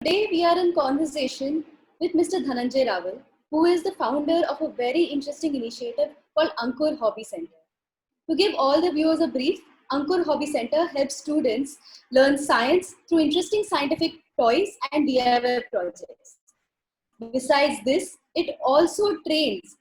Today we are in conversation with Mr. Dhananjay Rawal, who is the founder of a very interesting initiative called Ankur Hobby Center. To give all the viewers a brief, Ankur Hobby Center helps students learn science through interesting scientific toys and DIY projects. Besides this, it also trains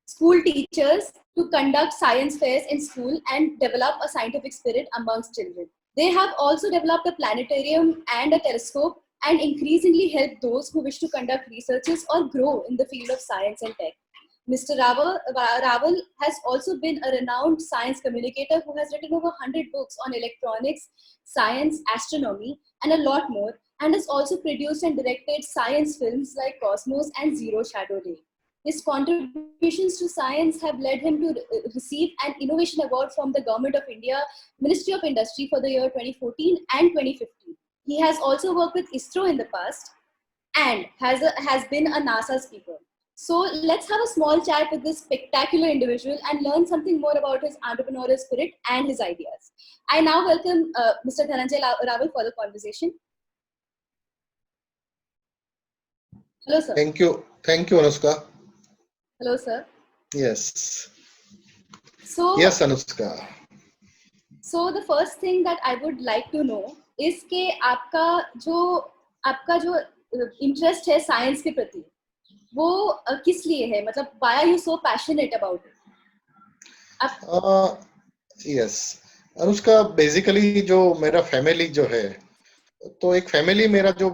school teachers to conduct science fairs in school and develop a scientific spirit amongst children. They have also developed a planetarium and a telescope and increasingly help those who wish to conduct researches or grow in the field of science and tech. Mr. Raval has also been a renowned science communicator who has written over 100 books on electronics, science, astronomy, and a lot more, and has also produced and directed science films like Cosmos and Zero Shadow Day. His contributions to science have led him to receive an Innovation Award from the Government of India, Ministry of Industry for the year 2014 and 2015. He has also worked with ISRO in the past and has been a NASA speaker. So let's have a small chat with this spectacular individual and learn something more about his entrepreneurial spirit and his ideas. I now welcome Mr. Dhananjay Rawal for the conversation. Hello, sir. Thank you, Anushka. Hello, sir. Yes. So Yes, Anushka. So the first thing that I would like to know is कि आपका जो interest है science के प्रति वो किस लिए है, मतलब why are you so passionate about it? Yes, Anushka, basically जो मेरा फैमिली जो है, तो एक फैमिली मेरा जो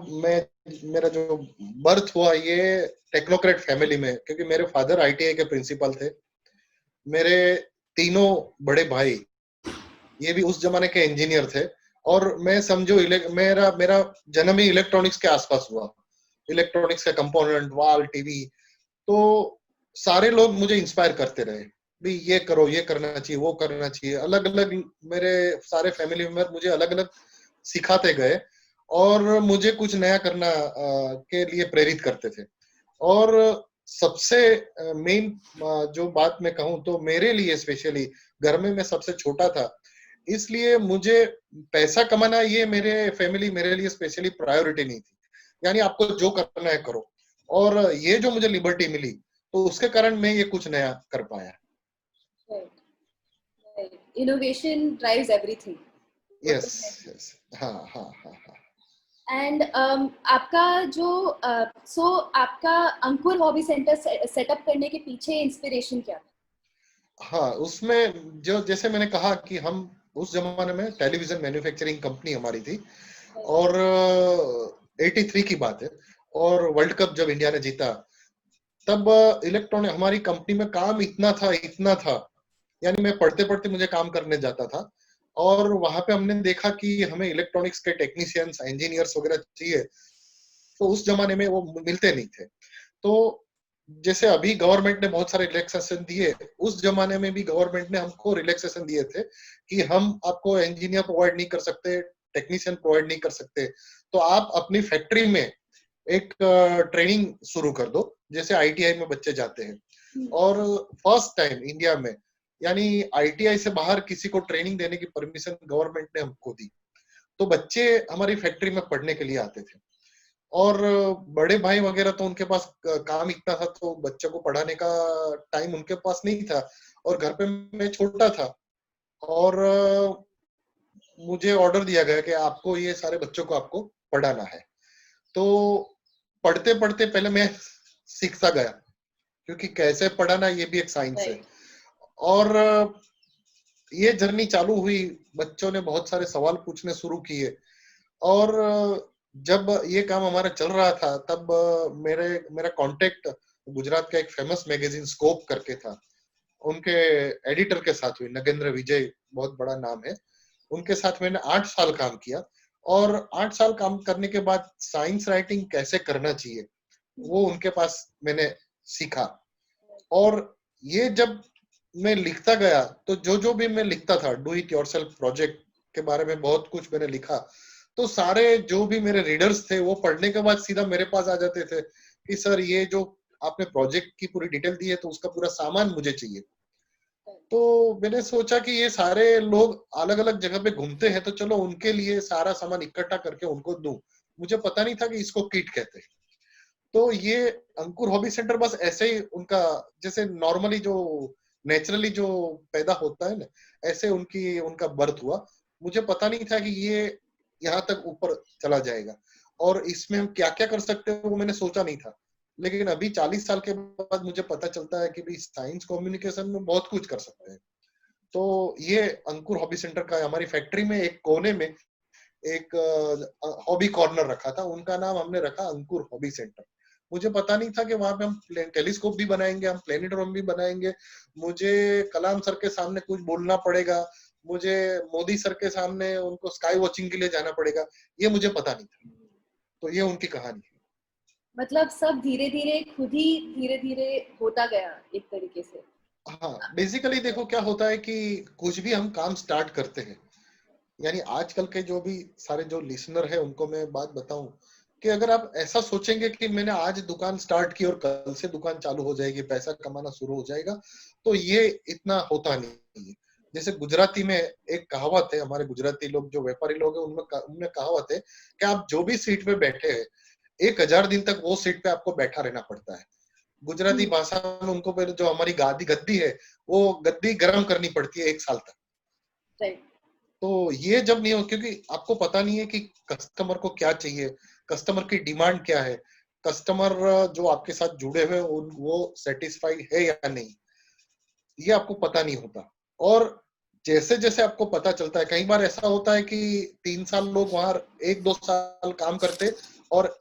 बर्थ हुआ ये टेक्नोक्रेट फैमिली में, क्योंकि मेरे फादर आईटीआई के प्रिंसिपल थे। मेरे तीनों बड़े भाई ये भी उस जमाने के इंजीनियर थे, और मैं समझो मेरा जन्म ही इलेक्ट्रॉनिक्स के आसपास हुआ। इलेक्ट्रॉनिक्स का कंपोनेंट, वाल, टीवी, तो सारे लोग मुझे इंस्पायर करते रहे, भी ये करो, ये करना चाहिए, वो करना चाहिए। अलग अलग मेरे सारे फैमिली मेंबर मुझे अलग अलग सिखाते गए और मुझे कुछ नया करना के लिए प्रेरित करते थे। और सबसे मेन जो बात मैं कहूँ तो मेरे लिए स्पेशली घर में मैं सबसे छोटा था, इसलिए मुझे पैसा कमाना ये मेरे फैमिली मेरे लिए स्पेशली प्रायोरिटी नहीं थी। यानी आपको जो करना है करो, और ये जो मुझे लिबर्टी मिली तो उसके कारण मैं ये कुछ नया कर पाया। Innovation drives everything. Yes. हाँ। And आपका जो आपका अंकुर हॉबी सेंटर सेटअप करने के पीछे इंस्पिरेशन क्या था? हाँ, उसमें जो जैसे मैंने कहा कि हम उस जमाने में टेलीविजन मैन्युफैक्चरिंग कंपनी हमारी थी, और 83 की बात है, और वर्ल्ड कप जब इंडिया ने जीता तब इलेक्ट्रॉनिक हमारी कंपनी में काम इतना था, यानी मैं पढ़ते पढ़ते मुझे काम करने जाता था, और वहां पे हमने देखा कि हमें इलेक्ट्रॉनिक्स के टेक्नीशियंस, इंजीनियर्स वगैरह चाहिए, तो उस जमाने में वो मिलते नहीं थे। तो जैसे अभी गवर्नमेंट ने बहुत सारे रिलैक्सेशन दिए, उस जमाने में भी गवर्नमेंट ने हमको रिलैक्सेशन दिए थे कि हम आपको इंजीनियर प्रोवाइड नहीं कर सकते, टेक्नीशियन प्रोवाइड नहीं कर सकते, तो आप अपनी फैक्ट्री में एक ट्रेनिंग शुरू कर दो, जैसे आईटीआई में बच्चे जाते हैं। और फर्स्ट टाइम इंडिया में, यानी आईटीआई से बाहर किसी को ट्रेनिंग देने की परमिशन गवर्नमेंट ने हमको दी, तो बच्चे हमारी फैक्ट्री में पढ़ने के लिए आते थे। और बड़े भाई वगैरह तो उनके पास काम इतना था, तो बच्चों को पढ़ाने का टाइम उनके पास नहीं था, और घर पे मैं छोटा था, और मुझे ऑर्डर दिया गया कि आपको ये सारे बच्चों को आपको पढ़ाना है। तो पढ़ते पढ़ते पहले मैं सीखता गया, क्योंकि कैसे पढ़ाना ये भी एक साइंस है। और ये जर्नी चालू हुई, बच्चों ने बहुत सारे सवाल पूछने शुरू किए, और जब ये काम हमारा चल रहा था तब मेरा कांटेक्ट गुजरात का एक फेमस मैगजीन स्कोप करके था, उनके एडिटर के साथ हुई, नगेंद्र विजय, बहुत बड़ा नाम है, उनके साथ मैंने 8 साल काम किया। और 8 साल काम करने के बाद साइंस राइटिंग कैसे करना चाहिए वो उनके पास मैंने सीखा। और ये जब मैं लिखता गया तो जो भी मैं लिखता था, डू इट योरसेल्फ प्रोजेक्ट के बारे में बहुत कुछ मैंने लिखा, तो सारे जो भी मेरे रीडर्स थे वो पढ़ने के बाद सीधा मेरे पास आ जाते थे कि सर ये जो आपने प्रोजेक्ट की पूरी डिटेल दी है तो उसका पूरा सामान मुझे चाहिए। तो मैंने सोचा कि ये सारे लोग अलग अलग जगह पे घूमते हैं, तो चलो उनके लिए सारा सामान इकट्ठा करके उनको दूं, मुझे पता नहीं था कि इसको किट कहते हैं। तो ये अंकुर हॉबी सेंटर बस ऐसे ही उनका, जैसे नॉर्मली जो नेचुरली जो पैदा होता है ना, ऐसे उनका बर्थ हुआ। मुझे पता नहीं था कि ये यहाँ तक ऊपर चला जाएगा, और इसमें हम क्या क्या कर सकते हैं वो मैंने सोचा नहीं था। लेकिन अभी 40 साल के बाद मुझे पता चलता है कि भी साइंस कम्युनिकेशन में बहुत कुछ कर सकते हैं। तो ये अंकुर हॉबी सेंटर का हमारी फैक्ट्री में एक कोने में एक हॉबी कॉर्नर रखा था, उनका नाम हमने रखा अंकुर हॉबी सेंटर। मुझे पता नहीं था कि वहां पे हम टेलीस्कोप भी बनाएंगे, हम प्लेनेटोरियम भी बनाएंगे, मुझे कलाम सर के सामने कुछ बोलना पड़ेगा, मुझे मोदी सर के सामने उनको स्काई वॉचिंग के लिए जाना पड़ेगा, ये मुझे पता नहीं था। तो ये उनकी कहानी है। मतलब सब धीरे धीरे खुद ही धीरे धीरे होता गया एक तरीके से। हाँ, बेसिकली देखो क्या होता है कि कुछ भी हम काम स्टार्ट करते हैं, यानी आजकल के जो भी सारे जो लिसनर है उनको मैं बात बताऊं कि अगर आप ऐसा सोचेंगे कि मैंने आज दुकान स्टार्ट की और कल से दुकान चालू हो जाएगी, पैसा कमाना शुरू हो जाएगा, तो ये इतना होता नहीं है। जैसे गुजराती में एक कहावत है, हमारे गुजराती लोग जो व्यापारी लोग हैं उनमें कहावत है कि आप जो भी सीट पे बैठे हैं 1000 दिन तक वो सीट पे आपको बैठा रहना पड़ता है। गुजराती भाषा में उनको पहले जो हमारी गद्दी है वो गद्दी गर्म करनी पड़ती है 1 साल तक। राइट। तो ये जब नहीं हो, क्योंकि आपको पता नहीं है कि कस्टमर को क्या चाहिए, कस्टमर की डिमांड क्या है, कस्टमर जो आपके साथ जुड़े हुए वो सेटिस्फाइड है या नहीं, ये आपको पता नहीं होता। और जैसे जैसे आपको पता चलता है, कई बार ऐसा होता है कि 3 साल लोग वहां 1-2 साल काम करते और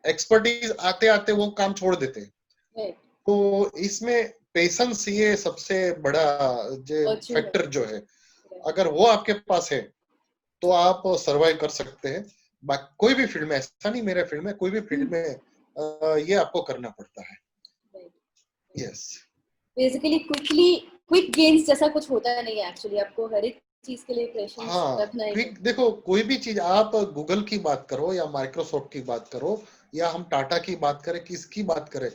एक्सपर्टीज आते आते वो काम छोड़ देते हैं। राइट। तो इसमें पेशेंस ये सबसे बड़ा जो वर्च्यू है। फैक्टर जो है, अगर वो आपके पास है तो आप सरवाइव कर सकते हैं। कोई भी फील्ड में, ऐसा नहीं मेरे फील्ड में, कोई भी फील्ड में ये आपको करना पड़ता है। यस। बेसिकली क्विक गेन्स जैसा कुछ होता नहीं है एक्चुअली, आपको हर एक चीज के लिए पेशेंस हाँ, रखना ही है। क्विक देखो, कोई भी चीज आप गूगल की बात करो या माइक्रोसॉफ्ट की बात करो या हम टाटा की बात करें, किसकी बात करें,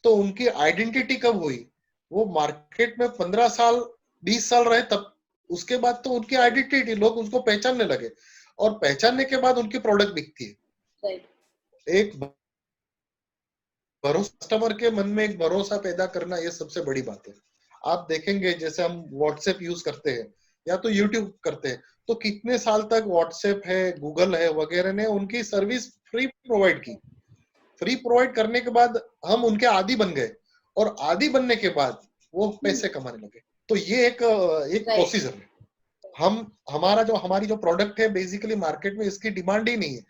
तो उनकी आइडेंटिटी कब हुई? वो मार्केट में 15 साल 20 साल रहे तब, उसके बाद तो उनकी आइडेंटिटी, लोग उसको पहचानने लगे, और पहचानने के बाद उनकी प्रोडक्ट बिकती है। राइट। एक भरोसा, कस्टमर के मन में एक भरोसा पैदा करना, ये सबसे बड़ी बात है। आप देखेंगे जैसे हम व्हाट्सएप यूज करते हैं या तो यूट्यूब करते हैं, तो कितने साल तक व्हाट्सएप है, गूगल है वगैरह ने उनकी सर्विस फ्री प्रोवाइड की। फ्री प्रोवाइड करने के बाद हम उनके आदी बन गए, और आदी बनने के बाद वो पैसे कमाने लगे। तो ये एक एक राइट। प्रोसीजर है। हमारी जो प्रोडक्ट है बेसिकली मार्केट में इसकी डिमांड ही नहीं है,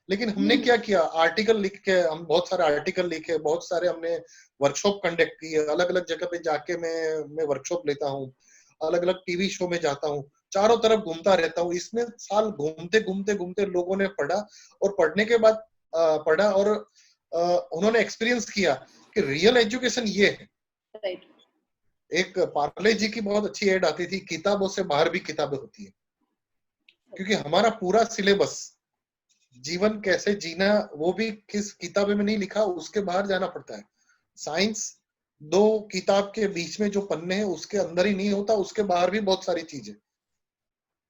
लेकिन हमने क्या किया, आर्टिकल लिख के, हम बहुत सारे आर्टिकल लिखे, बहुत सारे हमने वर्कशॉप कंडक्ट किए, अलग अलग जगह पे जाके मैं वर्कशॉप लेता हूँ, अलग अलग टीवी शो में जाता हूँ, चारों तरफ घूमता रहता हूँ। इसमें साल घूमते घूमते घूमते लोगों ने पढ़ा, और पढ़ने के बाद पढ़ा और उन्होंने एक्सपीरियंस किया कि रियल एजुकेशन ये है। राइट। एक पार्ले जी की बहुत अच्छी एड आती थी, किताबों से बाहर भी किताबें होती है, क्योंकि हमारा पूरा सिलेबस जीवन कैसे जीना वो भी किस किताबे में नहीं लिखा, उसके बाहर जाना पड़ता है। साइंस 2 किताब के बीच में जो पन्ने हैं उसके अंदर ही नहीं होता, उसके बाहर भी बहुत सारी चीजें।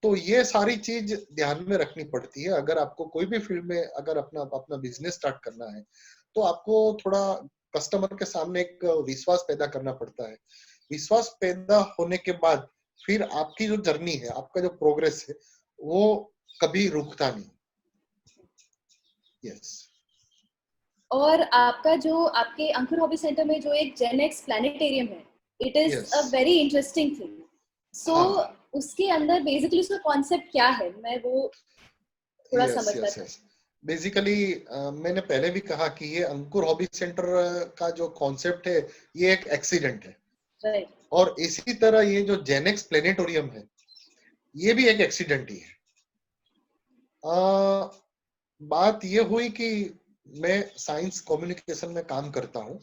तो ये सारी चीज ध्यान में रखनी पड़ती है। अगर आपको कोई भी फील्ड में अगर अपना अपना बिजनेस स्टार्ट करना है, तो आपको थोड़ा कस्टमर के सामने एक विश्वास पैदा करना पड़ता है। विश्वास पैदा होने के बाद फिर आपकी जो जर्नी है, आपका जो प्रोग्रेस है, वो कभी रुकता नहीं। यस। और आपका जो आपके अंकुर हॉबी सेंटर में जो एक जेन एक्स प्लानिटेरियम है, it is yes. A very interesting thing. So हाँ। उसके अंदर बेसिकली उसका कॉन्सेप्ट क्या है, मैं वो थोड़ा यस समझना यस चाहती यस। बेसिकली मैंने पहले भी कहा कि ये अंकुर हॉबी सेंटर का जो कॉन्सेप्ट है, ये एक एक्सीडेंट है। हूँ। राइट। और इसी तरह ये जो जेनेक्स प्लेनेटोरियम है, ये भी एक एक्सीडेंट ही है। बात ये हुई कि मैं साइंस कम्युनिकेशन में काम करता हूँ,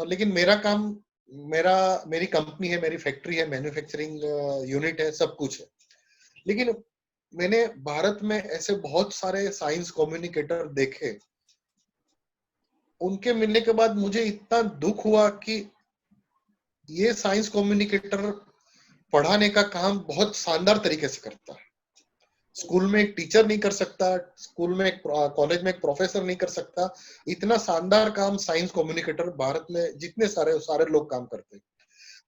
लेकिन मेरी कंपनी है, मेरी फैक्ट्री है, मैन्युफैक्चरिंग यूनिट है, सब कुछ है। लेकिन मैंने भारत में ऐसे बहुत सारे साइंस कम्युनिकेटर देखे, उनके मिलने के बाद मुझे इतना दुख हुआ कि ये साइंस कम्युनिकेटर पढ़ाने का काम बहुत शानदार तरीके से करता है। स्कूल में एक टीचर नहीं कर सकता, स्कूल में एक कॉलेज में एक प्रोफेसर नहीं कर सकता। इतना शानदार काम साइंस कम्युनिकेटर भारत में जितने सारे सारे लोग काम करते हैं।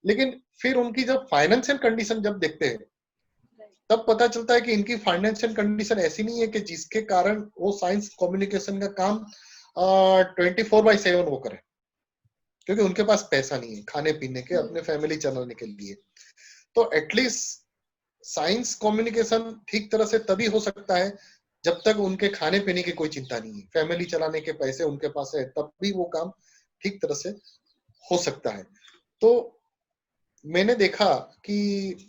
लेकिन फिर उनकी जब फाइनेंशियल कंडीशन जब देखते हैं, तब पता चलता है कि इनकी फाइनेंशियल कंडीशन ऐसी नहीं है कि जिसके कारण वो साइंस कम्युनिकेशन का काम 24/7 वो करे, क्योंकि उनके पास पैसा नहीं है खाने पीने के, अपने फैमिली चलाने के लिए। तो एटलीस्ट साइंस कम्युनिकेशन ठीक तरह से तभी हो सकता है जब तक उनके खाने पीने की कोई चिंता नहीं है, फैमिली चलाने के पैसे उनके पास है, तब भी वो काम ठीक तरह से हो सकता है। तो मैंने देखा कि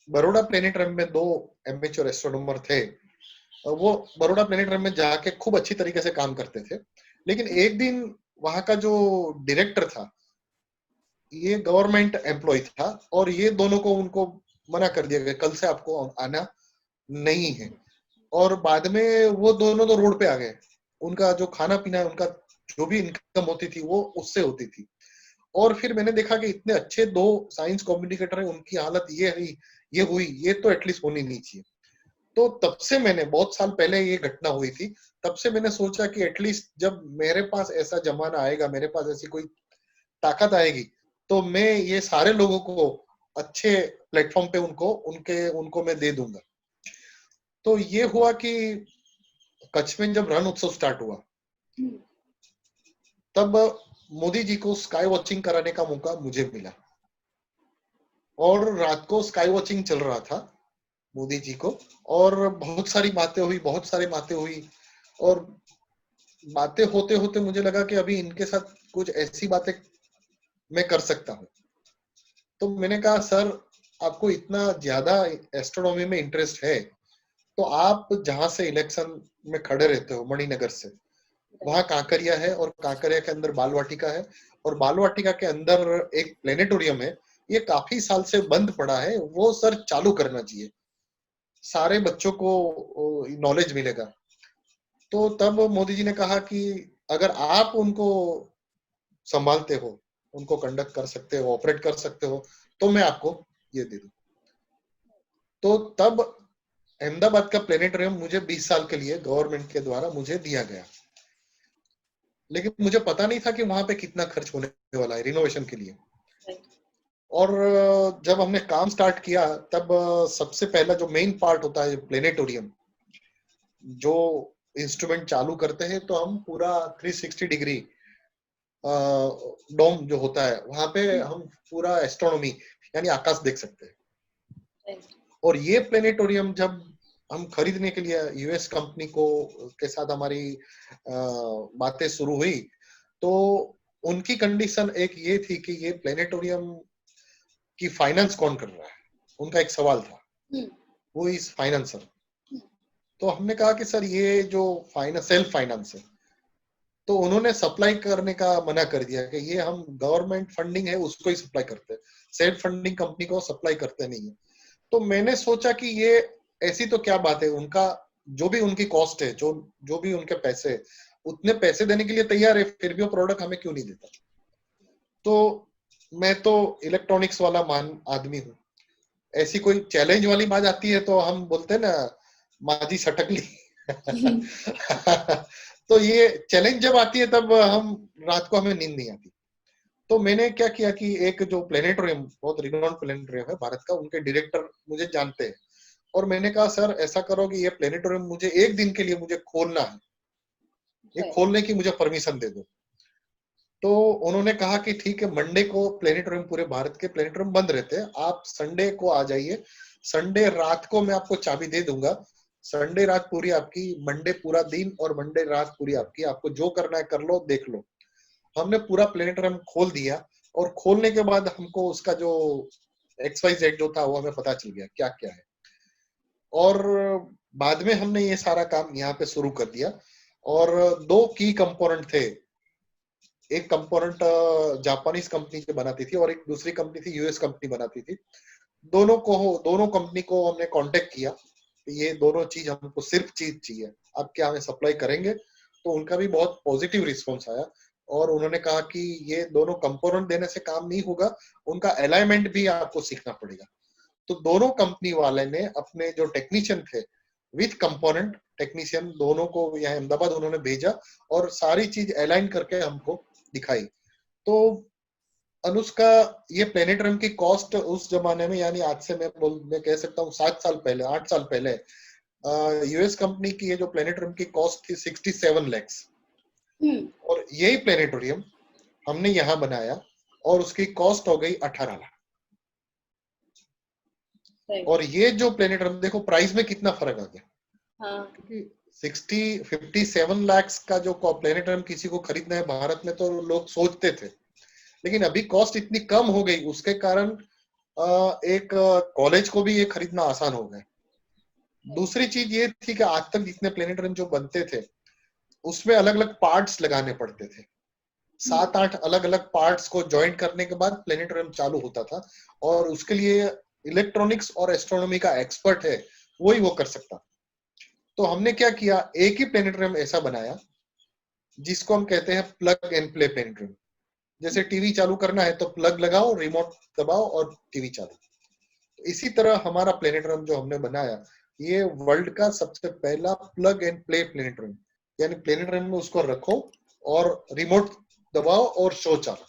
बड़ौदा प्लेनेटरियम में 2 एमेच्योर एस्ट्रोनॉमर थे। वो बड़ौदा प्लेनेटरियम में जाके खूब अच्छी तरीके से काम करते थे। लेकिन एक दिन वहां का जो डायरेक्टर था, ये गवर्नमेंट एम्प्लॉय था, और ये दोनों को उनको मना कर दिया गया, कल से आपको आना नहीं है। और बाद में वो दोनों तो रोड पे आ गए। उनका जो खाना पीना है, उनका जो भी इनकम होती थी वो उससे होती थी। और फिर मैंने देखा कि इतने अच्छे 2 साइंस कम्युनिकेटर हैं, उनकी हालत ये हुई, ये तो एटलीस्ट होनी नहीं चाहिए। तो तब से मैंने, बहुत साल पहले ये घटना हुई थी, तब से मैंने सोचा कि एटलीस्ट जब मेरे पास ऐसा जमाना आएगा, मेरे पास ऐसी कोई ताकत आएगी, तो मैं ये सारे लोगों को अच्छे प्लेटफॉर्म पे उनको मैं दे दूंगा। तो ये हुआ कि कच्छ में जब रण उत्सव स्टार्ट हुआ, तब मोदी जी को स्काई वॉचिंग कराने का मौका मुझे मिला। और रात को स्काई वॉचिंग चल रहा था मोदी जी को, और बहुत सारी बातें हुई। और बातें होते होते मुझे लगा कि अभी इनके साथ कुछ ऐसी बातें मैं कर सकता हूँ। तो मैंने कहा, सर आपको इतना ज्यादा एस्ट्रोनॉमी में इंटरेस्ट है, तो आप जहां से इलेक्शन में खड़े रहते हो, मणिनगर से, वहां कांकरिया है, और कांकरिया के अंदर बाल वाटिका है, और बाल वाटिका के अंदर एक प्लेनेटोरियम है। ये काफी साल से बंद पड़ा है, वो सर चालू करना चाहिए, सारे बच्चों को नॉलेज मिलेगा। तो तब मोदी जी ने कहा कि अगर आप उनको संभालते हो, उनको कंडक्ट कर सकते हो, ऑपरेट कर सकते हो, तो मैं आपको ये दे दूं। तो तब अहमदाबाद का प्लेनेटोरियम मुझे 20 साल के लिए गवर्नमेंट के द्वारा मुझे दिया गया। लेकिन मुझे पता नहीं था कि वहां पे कितना खर्च होने वाला है रिनोवेशन के लिए। और जब हमने काम स्टार्ट किया, तब सबसे पहला जो मेन पार्ट होता है प्लेनेटोरियम, जो इंस्ट्रूमेंट चालू करते हैं, तो हम पूरा 360 डिग्री डोम जो होता है, वहां पे हम पूरा एस्ट्रोनॉमी यानी आकाश देख सकते हैं। और ये प्लेनेटोरियम जब हम खरीदने के लिए यूएस कंपनी को के साथ हमारी बातें शुरू हुई, तो उनकी कंडीशन एक ये थी कि ये प्लेनेटोरियम की फाइनेंस कौन कर रहा है, उनका एक सवाल था, वो इज फाइनेंसर। तो हमने कहा कि सर ये जो सेल्फ फाइनेंस है, तो उन्होंने सप्लाई करने का मना कर दिया कि ये हम गवर्नमेंट फंडिंग है उसको ही सप्लाई करते हैं, सेल्फ फंडिंग कंपनी को सप्लाई करते नहीं है। तो मैंने सोचा कि ये ऐसी तो क्या बात है, उनका जो भी उनकी कॉस्ट है, जो भी उनके पैसे है, उतने पैसे देने के लिए तैयार है, फिर भी वो प्रोडक्ट हमें क्यों नहीं देता। तो मैं तो इलेक्ट्रॉनिक्स वाला मान आदमी हूँ, ऐसी कोई चैलेंज वाली बात आती है तो हम बोलते हैं ना, माझी सटकली। तो ये चैलेंज जब आती है, तब हम रात को हमें नींद नहीं आती। तो मैंने क्या किया कि एक जो प्लेनेटोरियम, बहुत रिनोन्ड प्लेनेटोरियम है भारत का, उनके डायरेक्टर मुझे जानते हैं, और मैंने कहा सर ऐसा करो कि ये प्लेनेटोरियम मुझे एक दिन के लिए मुझे खोलना है, ये खोलने की मुझे परमिशन दे दो। तो उन्होंने कहा कि ठीक है, मंडे को प्लेनेटोरियम, पूरे भारत के प्लेनेटोरियम बंद रहते हैं, आप संडे को आ जाइए, संडे रात को मैं आपको चाबी दे दूंगा, संडे रात पूरी आपकी, मंडे पूरा दिन और मंडे रात पूरी आपकी, आपको जो करना है कर लो, देख लो। हमने पूरा प्लेनेटोरियम खोल दिया, और खोलने के बाद हमको उसका जो XYZ जो था वो हमें पता चल गया क्या क्या है। और बाद में हमने ये सारा काम यहाँ पे शुरू कर दिया। और 2 की कंपोनेंट थे, एक कंपोनेंट जापानीज कंपनी जो बनाती थी, और एक दूसरी कंपनी थी यूएस कंपनी बनाती थी। दोनों कंपनी को हमने कांटेक्ट किया, ये दोनों चीज हमको सिर्फ चीज चाहिए, आप क्या हमें सप्लाई करेंगे। तो उनका भी बहुत पॉजिटिव रिस्पॉन्स आया, और उन्होंने कहा कि ये दोनों कंपोनेंट देने से काम नहीं होगा, उनका अलाइनमेंट भी आपको सीखना पड़ेगा। तो दोनों कंपनी वाले ने अपने जो टेक्नीशियन थे विथ कंपोनेंट टेक्नीशियन दोनों को यहाँ अहमदाबाद उन्होंने भेजा और सारी चीज अलाइन करके हमको दिखाई। तो अनुष्का, ये प्लेनेटरियम की कॉस्ट उस जमाने में, यानी आज से मैं कह सकता हूँ 7 साल पहले, 8 साल पहले, यूएस कंपनी की ये जो प्लेनेटरियम की कॉस्ट थी 67 lakhs। और यही प्लेनेटोरियम हमने यहाँ बनाया और उसकी कॉस्ट हो गई 18 लाख। और ये जो प्लेनेटरियम देखो प्राइस में कितना फर्क आ गया, क्योंकि 57 lakhs का जो प्लेनेटरियम किसी को खरीदना है भारत में तो लोग सोचते थे, लेकिन अभी कॉस्ट इतनी कम हो गई उसके कारण एक कॉलेज को भी ये खरीदना आसान हो गया। दूसरी चीज ये थी कि आज तक जितने प्लेनेटरियम जो बनते थे उसमें अलग अलग पार्ट्स लगाने पड़ते थे, 7-8 अलग अलग पार्ट्स को ज्वाइन करने के बाद प्लेनेटरियम चालू होता था, और उसके लिए इलेक्ट्रॉनिक्स और एस्ट्रोनॉमी का एक्सपर्ट है वही वो कर सकता। तो हमने क्या किया, एक ही प्लेनेटरियम ऐसा बनाया जिसको हम कहते हैं प्लग एंड प्ले प्लेनेटरियम। जैसे टीवी चालू करना है तो प्लग लगाओ, रिमोट दबाओ और टीवी चालू। इसी तरह हमारा प्लेनेटरियम जो हमने बनाया ये वर्ल्ड का सबसे पहला प्लग एंड प्ले प्लेनेटरियम, यानी प्लेनेटरियम में उसको रखो और रिमोट दबाओ और शो चालू।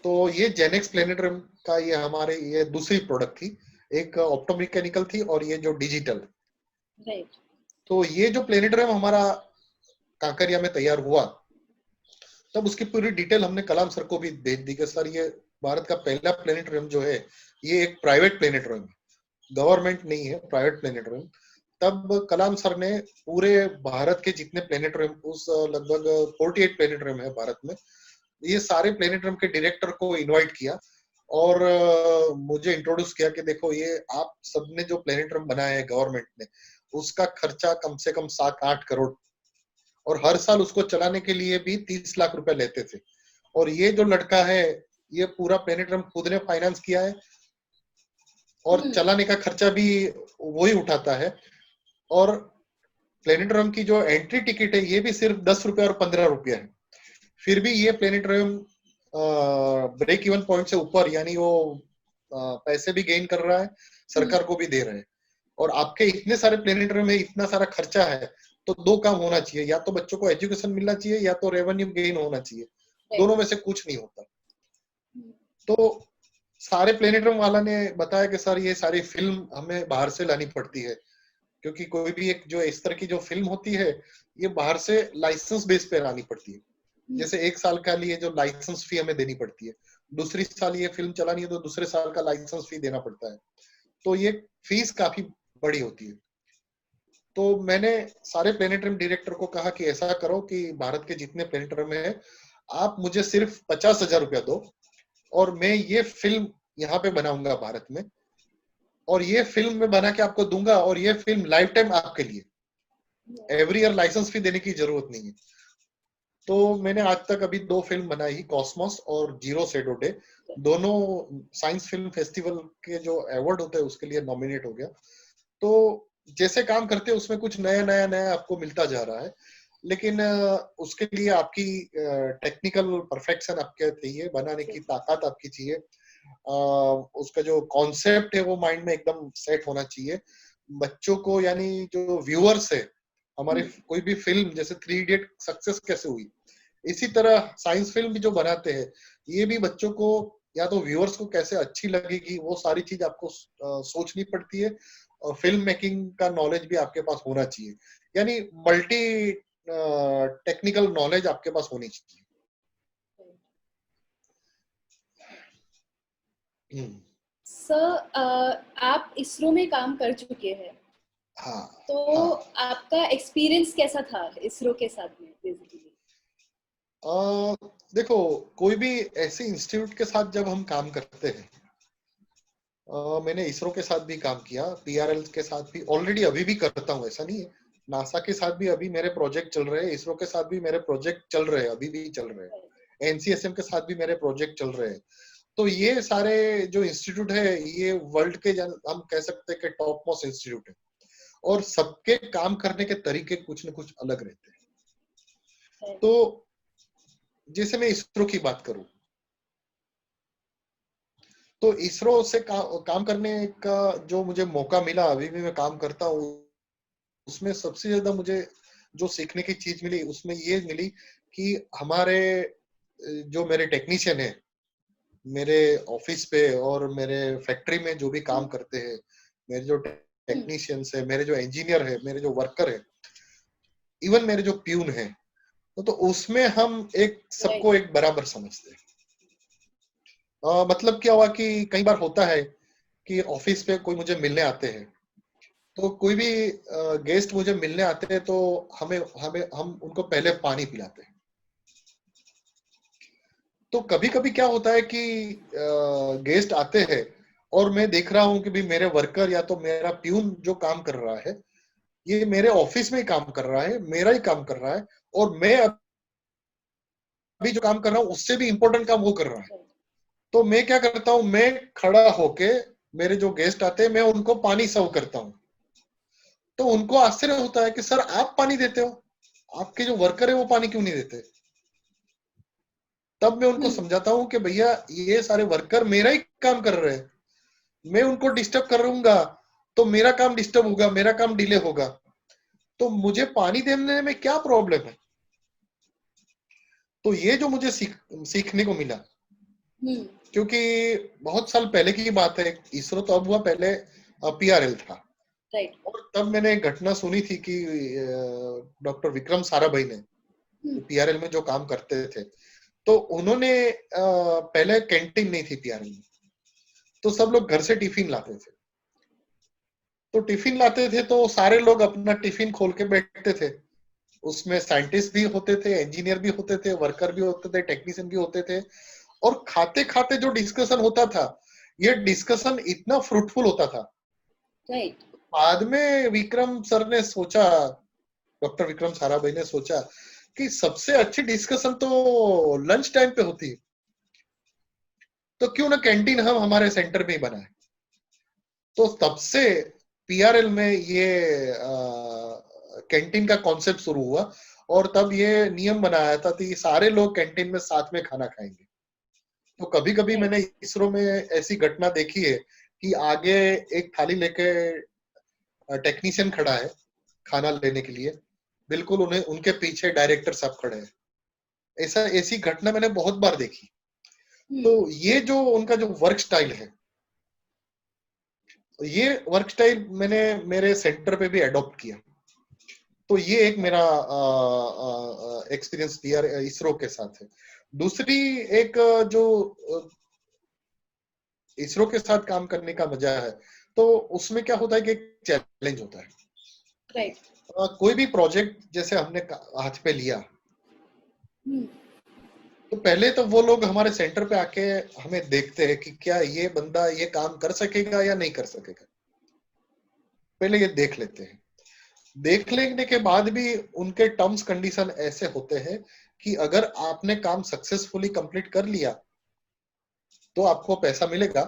तो ये जेनेक्स प्लेनेटरियम का ये हमारे ये दूसरी प्रोडक्ट थी, एक ऑप्टोमैकेनिकल थी और ये जो डिजिटल। तो ये जो प्लेनेटरियम हमारा कांकरिया में तैयार हुआ तब उसकी पूरी डिटेल हमने कलाम सर को भी भेज दी कि सर ये भारत का पहला प्लेनेटरियम जो है ये एक प्राइवेट प्लेनेटरियम है, गवर्नमेंट नहीं है, प्राइवेट प्लेनेटरियम। तब कलाम सर ने पूरे भारत के जितने प्लेनेटरियम, उस लगभग 48 प्लेनेटरियम है भारत में, ये सारे प्लेनेटरियम के डायरेक्टर को इनवाइट किया और मुझे इंट्रोड्यूस किया कि देखो ये आप सबने जो प्लेनेटरियम बनाया है गवर्नमेंट ने, उसका खर्चा कम से कम 7-8 करोड़, और हर साल उसको चलाने के लिए भी 30 लाख रुपए लेते थे। और ये जो लड़का है ये पूरा प्लेनेटरियम खुद ने फाइनेंस किया है और चलाने का खर्चा भी वही उठाता है। और प्लेनेटरियम की जो एंट्री टिकट है ये भी सिर्फ 10 रुपए और 15 रुपए है। फिर भी ये प्लेनेटरियम ब्रेक इवन पॉइंट से ऊपर, यानी वो पैसे भी गेन कर रहा है, सरकार को भी दे रहे हैं। और आपके इतने सारे प्लेनेटरियम में इतना सारा खर्चा है तो दो काम होना चाहिए, या तो बच्चों को एजुकेशन मिलना चाहिए या तो रेवेन्यू गेन होना चाहिए, दोनों में से कुछ नहीं होता। तो सारे प्लेनेटरियम वाला ने बताया कि सर ये सारी फिल्म हमें बाहर से लानी पड़ती है, क्योंकि कोई भी एक जो इस तरह की जो फिल्म होती है ये बाहर से लाइसेंस बेस पे लानी पड़ती है। जैसे 1 साल का लिए जो लाइसेंस फी हमें देनी पड़ती है, दूसरी साल ये फिल्म चलानी है तो दूसरे साल का लाइसेंस फी देना पड़ता है, तो ये फीस काफी बड़ी होती है। तो मैंने सारे प्लेनेटरियम डायरेक्टर को कहा कि ऐसा करो कि भारत के जितने प्लेनेटरियम है आप मुझे सिर्फ 50,000 रुपया दो और मैं ये फिल्म यहाँ पे बनाऊंगा भारत में, और ये फिल्म में बना के आपको दूंगा, और ये फिल्म लाइफ टाइम आपके लिए, एवरी ईयर लाइसेंस फी देने की जरूरत नहीं है। तो मैंने आज तक अभी 2 फिल्म बनाई, कॉस्मोस और जीरो शेडो डे, दोनों साइंस फिल्म फेस्टिवल के जो अवार्ड होते हैं उसके लिए नॉमिनेट हो गया। तो जैसे काम करते हैं उसमें कुछ नया नया नया आपको मिलता जा रहा है, लेकिन उसके लिए आपकी टेक्निकल परफेक्शन आपके चाहिए, बनाने की ताकत आपकी चाहिए, उसका जो कॉन्सेप्ट है वो माइंड में एकदम सेट होना चाहिए। बच्चों को, यानी जो व्यूअर्स है हमारे, कोई भी फिल्म जैसे 3 इडियट सक्सेस कैसे हुई, इसी तरह साइंस फिल्म भी जो बनाते हैं ये भी बच्चों को या तो व्यूअर्स को कैसे अच्छी लगेगी वो सारी चीज आपको सोचनी पड़ती है, और फिल्म मेकिंग का नॉलेज भी आपके पास होना चाहिए, यानी मल्टी टेक्निकल नॉलेज आपके पास होनी चाहिए। सर, आप इसरो में काम कर चुके हैं, हाँ, तो हाँ। आपका एक्सपीरियंस कैसा था इसरो के साथ में बेसिकली? देखो, कोई भी ऐसे इंस्टीट्यूट के साथ जब हम काम करते हैं, मैंने इसरो के साथ भी काम किया, पीआरएल के साथ भी ऑलरेडी अभी भी करता हूँ, ऐसा नहीं है, नासा के साथ भी अभी मेरे प्रोजेक्ट चल रहे हैं, इसरो के साथ भी मेरे प्रोजेक्ट चल रहे हैं, अभी भी चल रहे हैं, एनसीएसएम के साथ भी मेरे प्रोजेक्ट चल रहे हैं। तो ये सारे जो इंस्टीट्यूट है ये वर्ल्ड के हम कह सकते हैं कि टॉप मोस्ट इंस्टीट्यूट है, और सबके काम करने के तरीके कुछ न कुछ अलग रहते हैं। तो जैसे मैं इसरो की बात करूं तो इसरो से काम करने का जो मुझे मौका मिला, अभी भी मैं काम करता हूँ उसमें सबसे ज्यादा मुझे जो सीखने की चीज मिली उसमें ये मिली कि हमारे जो मेरे टेक्नीशियन है मेरे ऑफिस पे और मेरे फैक्ट्री में जो भी काम करते हैं, मेरे जो टेक्नीशियंस है, मेरे जो इंजीनियर है, मेरे जो वर्कर है, इवन मेरे जो प्यून है, तो उसमें हम एक Right. सबको एक बराबर समझते हैं। मतलब क्या हुआ कि कई बार होता है कि ऑफिस पे कोई मुझे मिलने आते हैं, तो कोई भी गेस्ट मुझे मिलने आते हैं तो हमें हमें हम उनको पहले पानी पिलाते हैं। तो कभी-कभी क्या होता है कि गेस्ट आते हैं और मैं देख रहा हूँ कि भी मेरे वर्कर या तो मेरा प्यून जो काम कर रहा है, ये मेरे ऑफिस में ही काम कर रहा है, मेरा ही काम कर रहा है और मैं अभी जो काम कर रहा हूँ उससे भी इम्पोर्टेंट काम वो कर रहा है। Right. तो मैं क्या करता हूँ, मैं खड़ा होके मेरे जो गेस्ट आते हैं मैं उनको पानी सर्व करता हूँ। तो उनको आश्चर्य होता है कि सर आप पानी देते हो, आपके जो वर्कर है वो पानी क्यों नहीं देते? तब मैं उनको Hmm. समझाता हूँ कि भैया ये सारे वर्कर मेरा ही काम कर रहे हैं, मैं उनको डिस्टर्ब करूंगा तो मेरा काम डिस्टर्ब होगा, मेरा काम डिले होगा, तो मुझे पानी देने में क्या प्रॉब्लम है? तो ये जो मुझे सीखने को मिला, Hmm. क्योंकि बहुत साल पहले की बात है, इसरो तो अब हुआ, पहले पीआरएल था। Right. और तब मैंने एक घटना सुनी थी कि डॉक्टर विक्रम साराभाई ने Hmm. पीआरएल में जो काम करते थे, तो उन्होंने पहले कैंटीन नहीं थी पीआरएल में, तो सब लोग घर से टिफिन लाते थे। तो टिफिन लाते थे तो सारे लोग अपना टिफिन खोल के बैठते थे, उसमें साइंटिस्ट भी होते थे, इंजीनियर भी होते थे, वर्कर भी होते थे, टेक्नीशियन भी होते थे, और खाते खाते जो डिस्कशन होता था, ये डिस्कशन इतना फ्रूटफुल होता था। Right. बाद में विक्रम सर ने सोचा, डॉक्टर विक्रम साराभाई ने सोचा कि सबसे अच्छी डिस्कशन तो लंच टाइम पे होती है, तो क्यों ना कैंटीन हम हमारे सेंटर में ही बनाए। तो तब से पीआरएल में ये कैंटीन का कॉन्सेप्ट शुरू हुआ और तब ये नियम बनाया था कि सारे लोग कैंटीन में साथ में खाना खाएंगे। तो कभी कभी Right. मैंने इसरो में ऐसी घटना देखी है कि आगे एक थाली लेके टेक्नीशियन खड़ा है खाना लेने के लिए, बिल्कुल उन्हें उनके पीछे डायरेक्टर साहब खड़े हैं। ऐसा ऐसी घटना मैंने बहुत बार देखी। तो Hmm. ये जो उनका जो वर्क स्टाइल है, ये वर्क स्टाइल मैंने मेरे सेंटर पे भी अडॉप्ट किया। तो ये एक मेरा एक्सपीरियंस पीआर इसरो के साथ है। दूसरी एक जो इसरो के साथ काम करने का मजा है, तो उसमें क्या होता है कि एक चैलेंज होता है। Right. कोई भी प्रोजेक्ट जैसे हमने हाथ पे लिया, Hmm. तो पहले तो वो लोग हमारे सेंटर पे आके हमें देखते हैं कि क्या ये बंदा ये काम कर सकेगा या नहीं कर सकेगा, पहले ये देख लेते हैं। देख लेने के बाद भी उनके टर्म्स कंडीशन ऐसे होते हैं कि अगर आपने काम सक्सेसफुली कंप्लीट कर लिया तो आपको पैसा मिलेगा,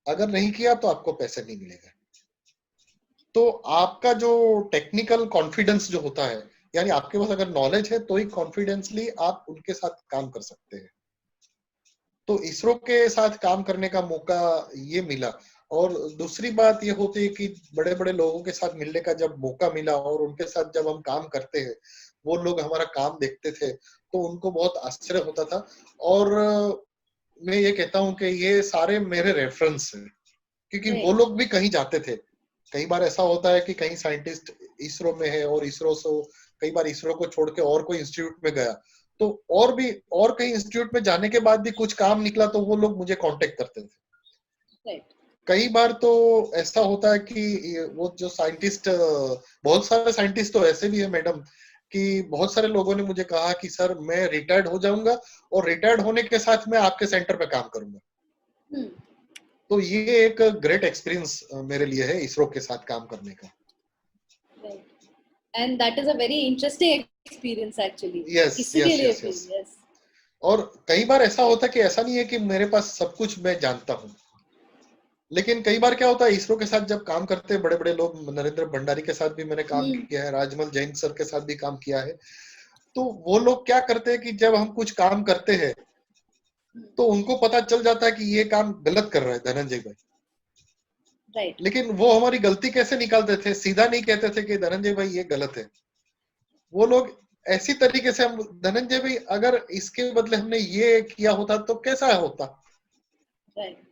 अगर नहीं किया तो आपको पैसा नहीं मिलेगा। तो आपका जो टेक्निकल कॉन्फिडेंस जो होता है, यानी आपके पास अगर नॉलेज है तो ही कॉन्फिडेंसली आप उनके साथ काम कर सकते हैं। तो इसरो के साथ काम करने का मौका ये मिला। और दूसरी बात ये होती है कि बड़े बड़े लोगों के साथ मिलने का जब मौका मिला और उनके साथ जब हम काम करते हैं, वो लोग हमारा काम देखते थे तो उनको बहुत आश्चर्य होता था। और मैं ये कहता हूँ कि ये सारे मेरे रेफरेंस हैं, क्योंकि वो Right. लोग भी कहीं जाते थे। कई बार ऐसा होता है कि कहीं साइंटिस्ट इसरो में है और इसरो से कई बार इसरो को छोड़ के और कोई इंस्टीट्यूट में गया, तो और भी और कई इंस्टीट्यूट में जाने के बाद भी कुछ काम निकला तो वो लोग मुझे कांटेक्ट करते थे। Right. कई बार तो ऐसा होता है कि वो जो साइंटिस्ट, बहुत सारे साइंटिस्ट तो ऐसे भी है मैडम कि बहुत सारे लोगों ने मुझे कहा कि सर मैं रिटायर्ड हो जाऊंगा और रिटायर्ड होने के साथ मैं आपके सेंटर पे काम करूंगा। Hmm. तो ये एक ग्रेट एक्सपीरियंस मेरे लिए है इसरो के साथ काम करने का। Right. And that is a very interesting experience actually. Yes किसी के यस लिए यस भी, यस। yes. और कई बार ऐसा होता है कि ऐसा नहीं है कि मेरे पास सब कुछ मैं जानता हूँ, लेकिन कई बार क्या होता है इसरो के साथ जब काम करते हैं बड़े बड़े लोग, नरेंद्र भंडारी के साथ भी मैंने काम Hmm. किया है, राजमल जैन सर के साथ भी काम किया है। तो वो लोग क्या करते हैं कि जब हम कुछ काम करते हैं तो उनको पता चल जाता है कि ये काम गलत कर रहा है धनंजय भाई, राइट। लेकिन वो हमारी गलती कैसे निकालते थे, सीधा नहीं कहते थे कि धनंजय भाई ये गलत है। वो लोग ऐसी तरीके से, हम धनंजय भाई अगर इसके बदले हमने ये किया होता तो कैसा होता। राइट।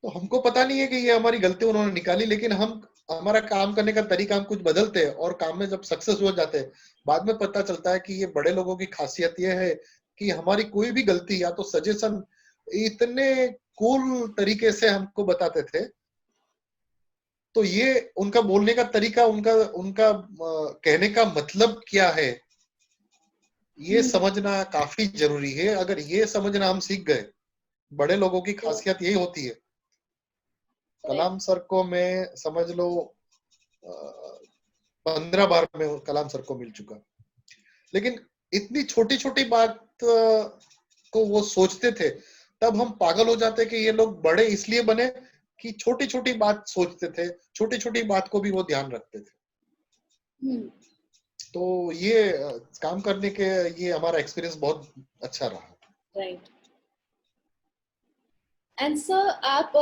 तो हमको पता नहीं है कि ये हमारी गलती उन्होंने निकाली, लेकिन हम हमारा काम करने का तरीका हम कुछ बदलते हैं और काम में जब सक्सेस हो जाते हैं, बाद में पता चलता है कि ये बड़े लोगों की खासियत ये है कि हमारी कोई भी गलती या तो सजेशन इतने कूल तरीके से हमको बताते थे। तो ये उनका बोलने का तरीका, उनका उनका कहने का मतलब क्या है, ये समझना काफी जरूरी है। अगर ये समझना हम सीख गए, बड़े लोगों की खासियत यही होती है। कलाम सर को मैं समझ लो 15 बार में कलाम सर को मिल चुका, लेकिन इतनी छोटी छोटी बात को वो सोचते थे। तब हम पागल हो जाते कि ये लोग बड़े इसलिए बने कि छोटी छोटी बात सोचते थे, छोटी छोटी बात को भी वो ध्यान रखते थे। तो ये काम करने के ये हमारा एक्सपीरियंस बहुत अच्छा रहा। राइट। एंड सर, आप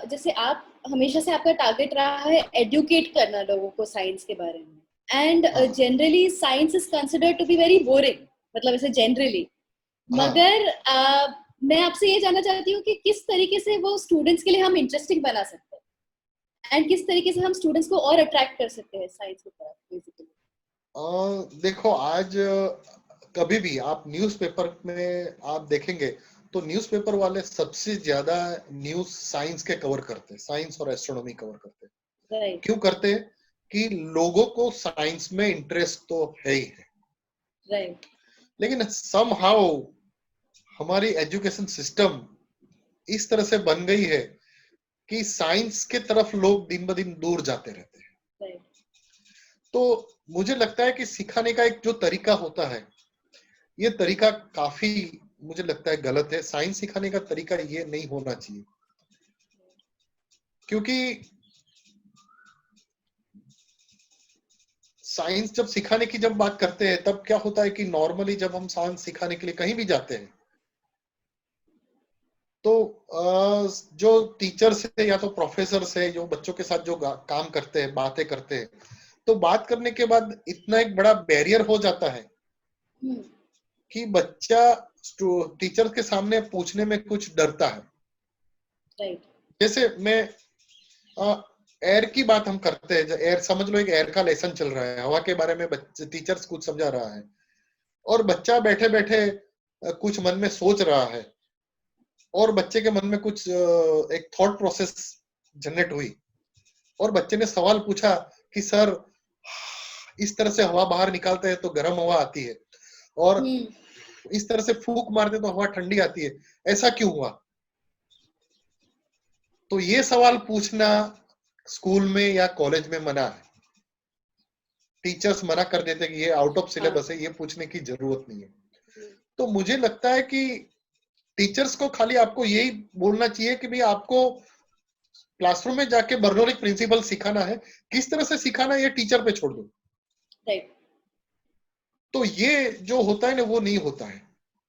जैसे आप हमेशा से आपका टारगेट रहा है एडुकेट करना लोगों को साइंस के बारे में, एंड हाँ generally science is considered to be very boring, मतलब ऐसे जनरली। हाँ। मगर मैं आपसे ये जानना चाहती हूँ कि किस तरीके से वो स्टूडेंट्स के लिए हम इंटरेस्टिंग बना सकते हैं, एंड किस तरीके से हम स्टूडेंट्स को और अट्रैक्ट कर सकते हैं साइंस की तरफ बेसिकली। देखो आज कभी भी आप न्यूज़पेपर में आप देखेंगे तो न्यूज़पेपर वाले सबसे ज्यादा न्यूज़ साइंस के कवर करते हैं, साइंस और एस्ट्रोनॉमी कवर करते हैं। राइट। क्यों करते हैं? कि लोगों को साइंस में इंटरेस्ट तो है ही है, राइट। लेकिन समहाउ हमारी एजुकेशन सिस्टम इस तरह से बन गई है कि साइंस के तरफ लोग दिन ब दिन दूर जाते रहते हैं। राइट। तो मुझे लगता है कि सिखाने का एक जो तरीका होता है, ये तरीका काफी मुझे लगता है गलत है। साइंस सिखाने का तरीका ये नहीं होना चाहिए, क्योंकि साइंस जब सिखाने की जब बात करते हैं तब क्या होता है कि नॉर्मली जब हम साइंस सिखाने के लिए कहीं भी जाते हैं तो जो टीचर्स है या तो प्रोफेसर है जो बच्चों के साथ जो काम करते हैं, बातें करते हैं, तो बात करने के बाद इतना एक बड़ा बैरियर हो जाता है कि बच्चा टीचर के सामने पूछने में कुछ डरता है। राइट। जैसे मैं एयर की बात हम करते हैं, एयर समझ लो, एक एयर का लेसन चल रहा है, हवा के बारे में बच्चे टीचर्स कुछ समझा रहा है और बच्चा बैठे बैठे कुछ मन में सोच रहा है और बच्चे के मन में कुछ एक थॉट प्रोसेस जनरेट हुई और बच्चे ने सवाल पूछा कि सर इस तरह से हवा बाहर निकालते हैं तो गर्म हवा आती है और इस तरह से फूंक मारते तो हवा ठंडी आती है, ऐसा क्यों हुआ? तो ये सवाल पूछना स्कूल में या कॉलेज में मना है। टीचर्स मना कर देते हैं कि ये आउट ऑफ सिलेबस है, ये पूछने की जरूरत नहीं है। तो मुझे लगता है कि टीचर्स को खाली आपको यही बोलना चाहिए कि भाई आपको क्लासरूम में जाके बर्नौलिक प्रिंसिपल सिखाना है, किस तरह से सिखाना है ये टीचर पे छोड़ दो। राइट। तो ये जो होता है ना वो नहीं होता है।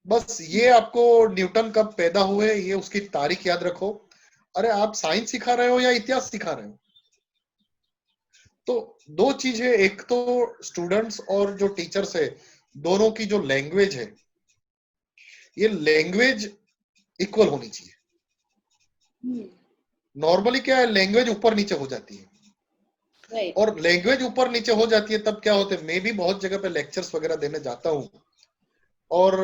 बस ये आपको न्यूटन कब पैदा हुए ये उसकी तारीख याद रखो। अरे आप साइंस सिखा रहे हो या इतिहास सिखा रहे हो? तो दो चीज है, एक तो स्टूडेंट्स और जो टीचर्स है दोनों की जो लैंग्वेज है, ये लैंग्वेज इक्वल होनी चाहिए। नॉर्मली क्या है, लैंग्वेज ऊपर नीचे हो जाती है। राइट। और लैंग्वेज ऊपर नीचे हो जाती है तब क्या होता है, मैं भी बहुत जगह पे लेक्चर्स वगैरह देने जाता हूँ और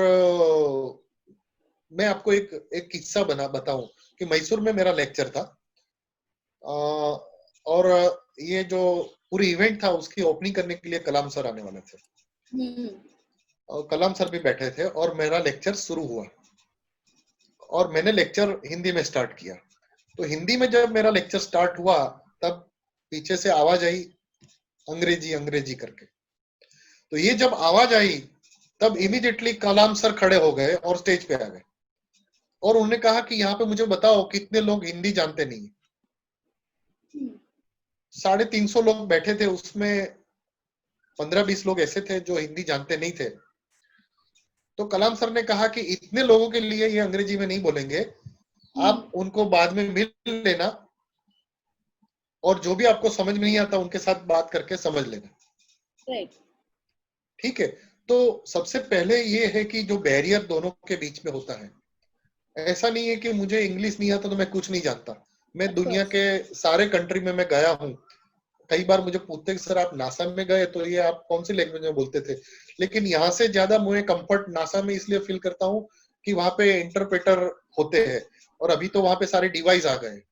मैं आपको एक किस्सा बताऊं कि मैसूर में मेरा लेक्चर था और ये जो पूरी इवेंट था उसकी ओपनिंग करने के लिए कलाम सर आने वाले थे और कलाम सर भी बैठे थे और मेरा लेक्चर शुरू हुआ और मैंने लेक्चर हिंदी में स्टार्ट किया। तो हिंदी में जब मेरा लेक्चर स्टार्ट हुआ तब पीछे से आवाज आई अंग्रेजी अंग्रेजी करके। तो ये जब आवाज आई तब इमीडिएटली कलाम सर खड़े हो गए और स्टेज पे आ गए और उन्होंने कहा कि यहाँ पे मुझे बताओ कितने लोग हिंदी जानते नहीं। 350 लोग बैठे थे, उसमें 15-20 लोग ऐसे थे जो हिंदी जानते नहीं थे। तो कलाम सर ने कहा कि इतने लोगों के लिए ये अंग्रेजी में नहीं बोलेंगे, आप उनको बाद में मिल लेना और जो भी आपको समझ में नहीं आता उनके साथ बात करके समझ लेना। राइट। ठीक है, तो सबसे पहले ये है कि जो बैरियर दोनों के बीच में होता है, ऐसा नहीं है कि मुझे इंग्लिश नहीं आता तो मैं कुछ नहीं जानता। मैं ऑफ दुनिया कोर्स। के सारे कंट्री में मैं गया हूँ। कई बार मुझे पूछते हैं कि सर आप नासा में गए तो ये आप कौन सी लैंग्वेज में बोलते थे, लेकिन यहाँ से ज्यादा मुझे कंफर्ट नासा में इसलिए फील करता हूँ कि वहां पे इंटरप्रेटर होते हैं, और अभी तो वहां पे सारे डिवाइस आ गए हैं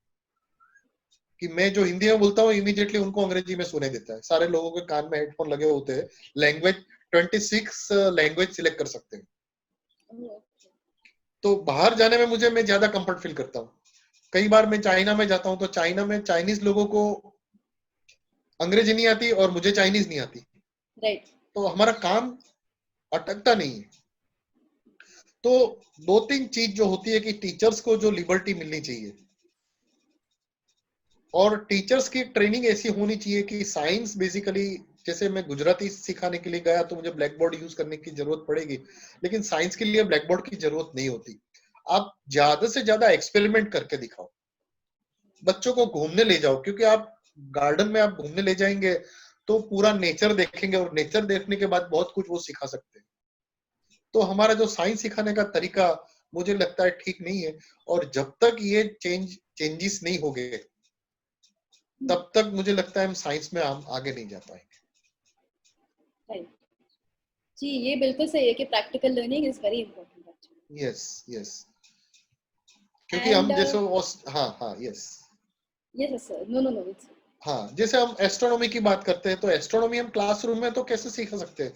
कि मैं जो हिंदी में बोलता हूँ इमीडिएटली उनको अंग्रेजी में सुने देता है। सारे लोगों के कान में हेडफोन लगे होते हैं, लैंग्वेज 26 लैंग्वेज सिलेक्ट कर सकते हैं। तो बाहर जाने में मैं ज्यादा कंफर्ट फील करता हूँ। कई बार मैं चाइना में जाता हूँ तो चाइना में चाइनीज लोगों को अंग्रेजी नहीं आती और मुझे चाइनीज नहीं आती, राइट। तो हमारा काम अटकता नहीं है। तो दो तीन चीज जो होती है कि टीचर्स को जो लिबर्टी मिलनी चाहिए, और टीचर्स की ट्रेनिंग ऐसी होनी चाहिए कि साइंस बेसिकली, जैसे मैं गुजराती सिखाने के लिए गया तो मुझे ब्लैक बोर्ड यूज करने की जरूरत पड़ेगी, लेकिन साइंस के लिए ब्लैक बोर्ड की जरूरत नहीं होती। आप ज्यादा से ज्यादा एक्सपेरिमेंट करके दिखाओ, बच्चों को घूमने ले जाओ, क्योंकि आप गार्डन में आप घूमने ले जाएंगे तो पूरा नेचर देखेंगे, और नेचर देखने के बाद बहुत कुछ वो सिखा सकते हैं। तो हमारा जो साइंस सिखाने का तरीका मुझे लगता है ठीक नहीं है, और जब तक ये चेंजेस नहीं हो गए तब तक मुझे लगता है हम साइंस में हम आगे नहीं जा पाएंगे। राइट। जी, ये बिल्कुल सही है कि practical learning is very important actually. Yes yes, क्योंकि एंड हम जैसे हाँ हाँ yes, yes sir, no no no it's. हाँ जैसे हम एस्ट्रोनॉमी की बात करते हैं तो एस्ट्रोनॉमी हम क्लासरूम में तो कैसे सिखा सकते हैं?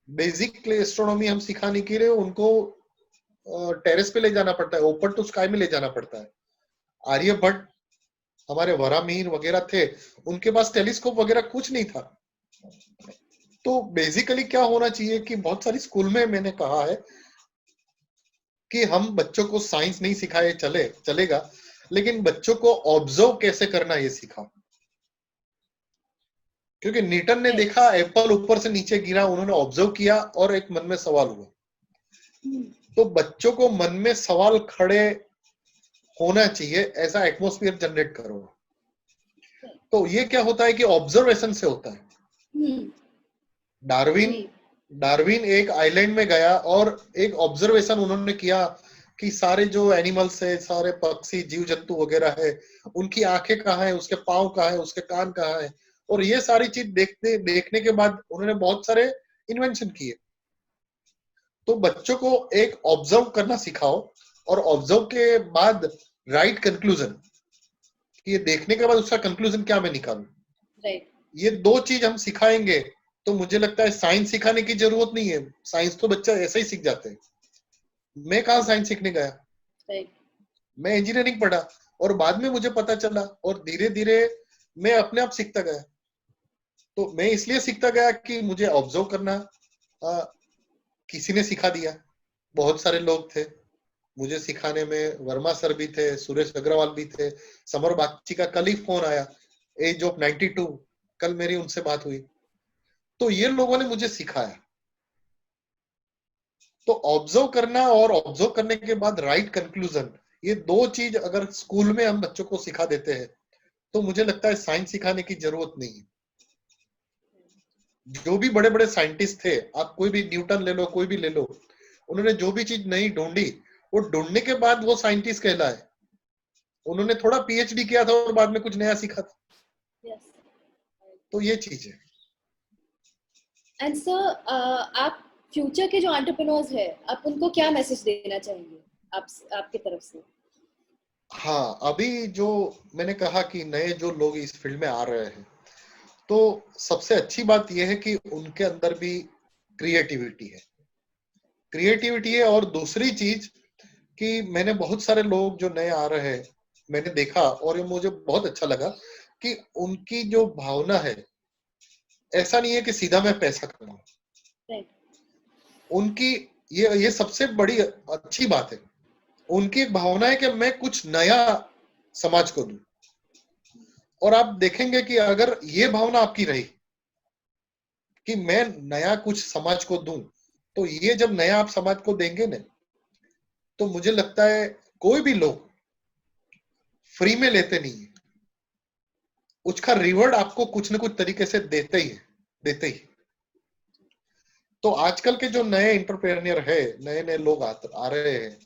बेसिक एस्ट्रोनॉमी हम सिखाने के लिए उनको टेरेस पे ले जाना पड़ता है, ओपन टू स्काई में ले जाना पड़ता है। आर्यभट्ट, हमारे वरामीर वगैरह थे, उनके पास टेलीस्कोप वगैरह कुछ नहीं था। तो बेसिकली क्या होना चाहिए कि बहुत सारी स्कूल में मैंने कहा है कि हम बच्चों को साइंस नहीं सिखाए चलेगा, लेकिन बच्चों को ऑब्जर्व कैसे करना ये सिखाओ। क्योंकि न्यूटन ने राइट। देखा एप्पल ऊपर से नीचे गिरा, उन्होंने ऑब्जर्व किया और एक मन में सवाल हुआ। तो बच्चों को मन में सवाल खड़े होना चाहिए, ऐसा एटमॉस्फेयर जनरेट करो। तो ये क्या होता है कि ऑब्जर्वेशन से होता है। डार्विन जी। डार्विन एक आइलैंड में गया और एक ऑब्जर्वेशन उन्होंने किया कि सारे जो एनिमल्स है, सारे पक्षी जीव जंतु वगैरह है, उनकी आंखें कहाँ है, उसके पांव कहाँ है, उसके कान कहाँ है, और ये सारी चीज देखने के बाद उन्होंने बहुत सारे इन्वेंशन किए। तो बच्चों को एक ऑब्जर्व करना सिखाओ, और ऑब्जर्व के बाद राइट कंक्लूजन, ये देखने के बाद उसका कंक्लूजन क्या मैं निकालूं। राइट। ये दो चीज हम सिखाएंगे तो मुझे लगता है साइंस सिखाने की जरूरत नहीं है। साइंस तो बच्चा ऐसे ही सीख जाते हैं। मैं कहा साइंस सीखने गया, राइट। मैं इंजीनियरिंग पढ़ा, और बाद में मुझे पता चला, और धीरे धीरे मैं अपने आप सीखता गया। तो मैं इसलिए सीखता गया कि मुझे ऑब्जर्व करना आ, किसी ने सिखा दिया। बहुत सारे लोग थे मुझे सिखाने में, वर्मा सर भी थे, सुरेश अग्रवाल भी थे, समर बागची का कल ही फोन आया, एज ऑफ 92, कल मेरी उनसे बात हुई। तो ये लोगों ने मुझे सिखाया। तो ऑब्जर्व करना और ऑब्जर्व करने के बाद राइट कंक्लूजन, ये दो चीज अगर स्कूल में हम बच्चों को सिखा देते हैं तो मुझे लगता है साइंस सिखाने की जरूरत नहीं है। जो भी बड़े बड़े साइंटिस्ट थे, आप कोई भी न्यूटन ले लो, कोई भी ले लो, उन्होंने जो भी चीज नई ढूंढी, वो ढूंढने के बाद वो साइंटिस्ट कहलाए। उन्होंने थोड़ा पीएचडी किया था और बाद में कुछ नया सीखा था। यस। तो ये चीज है। एंड सर, आप फ्यूचर के जो एंटरप्रेन्योर्स है, आप उनको क्या मैसेज देना चाहेंगे आप आपकी तरफ से? हाँ, अभी जो मैंने कहा कि नए जो लोग इस फील्ड में आ रहे हैं, तो सबसे अच्छी बात यह है कि उनके अंदर भी क्रिएटिविटी है। और दूसरी चीज कि मैंने बहुत सारे लोग जो नए आ रहे हैं, मैंने देखा और ये मुझे बहुत अच्छा लगा कि उनकी जो भावना है, ऐसा नहीं है कि सीधा मैं पैसा कमाऊं। राइट। उनकी ये सबसे बड़ी अच्छी बात है। उनकी एक भावना है कि मैं कुछ नया समाज को दूं। और आप देखेंगे कि अगर ये भावना आपकी रही कि मैं नया कुछ समाज को दूं, तो ये जब नया आप समाज को देंगे ना, तो मुझे लगता है कोई भी लोग फ्री में लेते नहीं है। उसका रिवॉर्ड आपको कुछ न कुछ तरीके से देते ही। तो आजकल के जो नए एंटरप्रेन्योर है, नए नए लोग आ रहे हैं,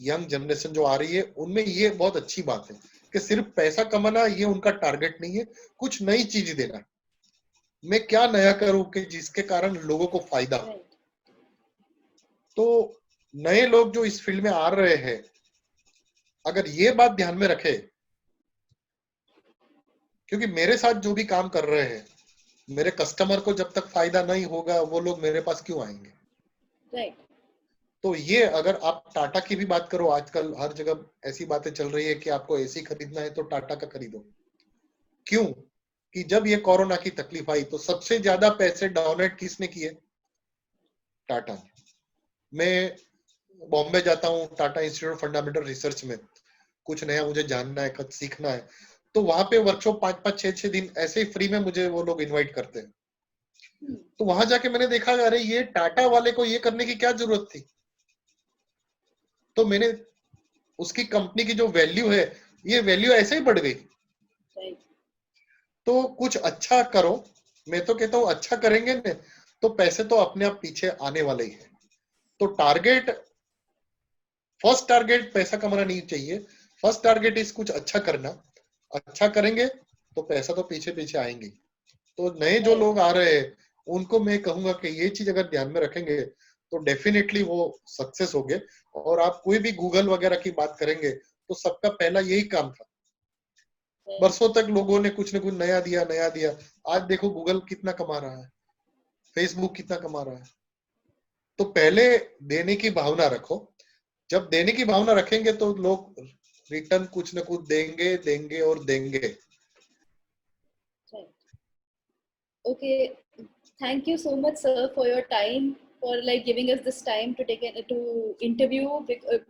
यंग जनरेशन जो आ रही है, उनमें ये बहुत अच्छी बात है कि सिर्फ पैसा कमाना ये उनका टारगेट नहीं है, कुछ नई चीज देना। मैं क्या नया करूं कि जिसके कारण लोगों को फायदा हो। तो नए लोग जो इस फील्ड में आ रहे हैं, अगर ये बात ध्यान में रखे, क्योंकि मेरे साथ जो भी काम कर रहे हैं, मेरे कस्टमर को जब तक फायदा नहीं होगा वो लोग मेरे पास क्यों आएंगे। राइट। तो ये अगर आप टाटा की भी बात करो, आजकल हर जगह ऐसी बातें चल रही है कि आपको एसी खरीदना है तो टाटा का खरीदो। क्यों? कि जब ये कोरोना की तकलीफ आई तो सबसे ज्यादा पैसे डोनेट किसने किए? टाटा ने। मैं बॉम्बे जाता हूँ Tata institute of fundamental research में, कुछ नया मुझे जानना है, कुछ सीखना है, तो वहां पे वर्कशॉप 5-5 6-6 दिन ऐसे ही फ्री में मुझे वो लोग इनवाइट करते हैं। तो वहां जाके मैंने देखा, अरे ये टाटा वाले को ये करने की क्या जरूरत थी। तो मैंने उसकी कंपनी की जो वैल्यू है, ये वैल्यू ऐसे ही बढ़ गई। तो कुछ अच्छा करो। मैं तो कहता हूँ अच्छा करेंगे ना तो पैसे तो अपने आप पीछे आने वाले ही है। तो टारगेट, फर्स्ट टारगेट पैसा कमाना नहीं चाहिए। फर्स्ट टारगेट इस कुछ अच्छा करना। अच्छा करेंगे तो पैसा तो पीछे पीछे आएंगे। तो नए जो लोग आ रहे हैं उनको मैं कहूंगा कि ये चीज अगर ध्यान में रखेंगे तो डेफिनेटली वो सक्सेस होंगे। और आप कोई भी गूगल वगैरह की बात करेंगे तो सबका पहला यही काम था। बरसों तक लोगों ने कुछ न कुछ नया दिया। आज देखो गूगल कितना कमा रहा है, फेसबुक कितना कमा रहा है। तो पहले देने की भावना रखो। जब देने की भावना रखेंगे तो लोग रिटर्न कुछ न कुछ देंगे और देंगे। Okay, thank you so much, sir, for your time, for like giving us this time to to interview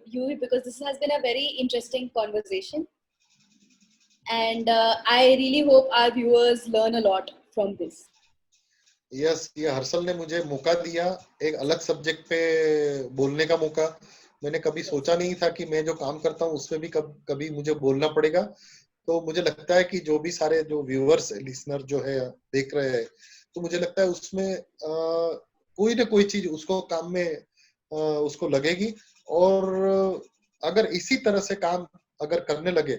you, because this has been a very interesting conversation, and I really hope our viewers learn a lot from this. Yes, ये हर्षल ने मुझे मौका दिया, एक अलग subject पे बोलने का मौका। मैंने कभी सोचा नहीं था कि मैं जो काम करता हूँ उसमें भी कभी मुझे बोलना पड़ेगा। तो मुझे लगता है कि जो भी सारे जो व्यूअर्स लिसनर जो है देख रहे हैं, तो मुझे लगता है उसमें कोई ना कोई चीज उसको काम में उसको लगेगी। और अगर इसी तरह से काम अगर करने लगे,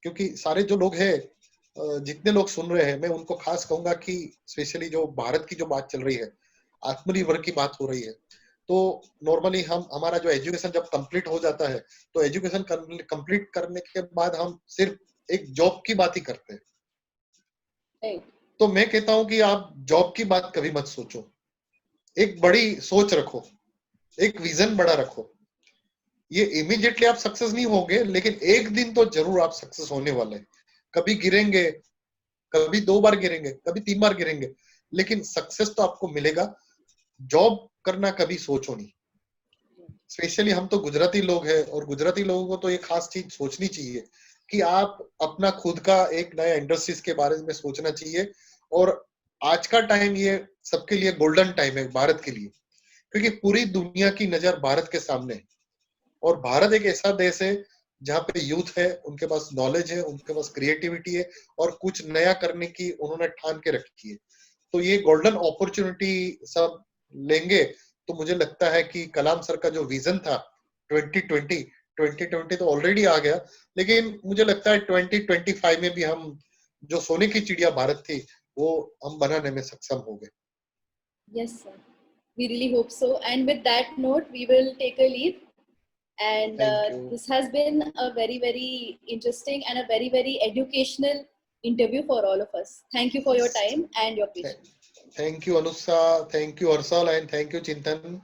क्योंकि सारे जो लोग हैं, जितने लोग सुन रहे हैं, मैं उनको खास कहूंगा कि स्पेशली जो भारत की जो बात चल रही है, आत्मनिर्भर की बात हो रही है, तो नॉर्मली हमारा जो एजुकेशन जब कंप्लीट हो जाता है तो एजुकेशन कंप्लीट करने के बाद हम सिर्फ एक जॉब की बात ही करते हैं। तो मैं कहता हूं कि आप जॉब की बात कभी मत सोचो, एक बड़ी सोच रखो, एक विजन बड़ा रखो। ये इमीडिएटली आप सक्सेस नहीं होंगे, लेकिन एक दिन तो जरूर आप सक्सेस होने वाले हैं। कभी गिरेंगे, कभी 2 बार गिरेंगे, कभी 3 बार गिरेंगे, लेकिन सक्सेस तो आपको मिलेगा। जॉब करना कभी सोचो नहीं। स्पेशली हम तो गुजराती लोग हैं और गुजराती लोगों को तो ये खास चीज सोचनी चाहिए कि आप अपना खुद का एक नया इंडस्ट्रीज के बारे में सोचना चाहिए। और आज का टाइम ये सबके लिए गोल्डन टाइम है भारत के लिए, क्योंकि पूरी दुनिया की नजर भारत के सामने है। और भारत एक ऐसा देश है जहाँ पे यूथ है, उनके पास नॉलेज है, उनके पास क्रिएटिविटी है और कुछ नया करने की उन्होंने ठान के रखी है। तो ये गोल्डन अपॉर्चुनिटी सब लेंगे तो मुझे लगता है कि कलाम सर का जो विजन था 2020 तो ऑलरेडी आ गया, लेकिन मुझे लगता है 2025 में भी हम जो सोने की चिड़िया भारत थी वो हम बनाने में सक्षम हो गए। Yes, sir. We really hope so. And with that note, we will take a leave. And this has been a very, very interesting and a very, very educational interview for all of us. Thank you for your time and your patience. Thank you, Anusa. Thank you, Arsal, and thank you, Chintan.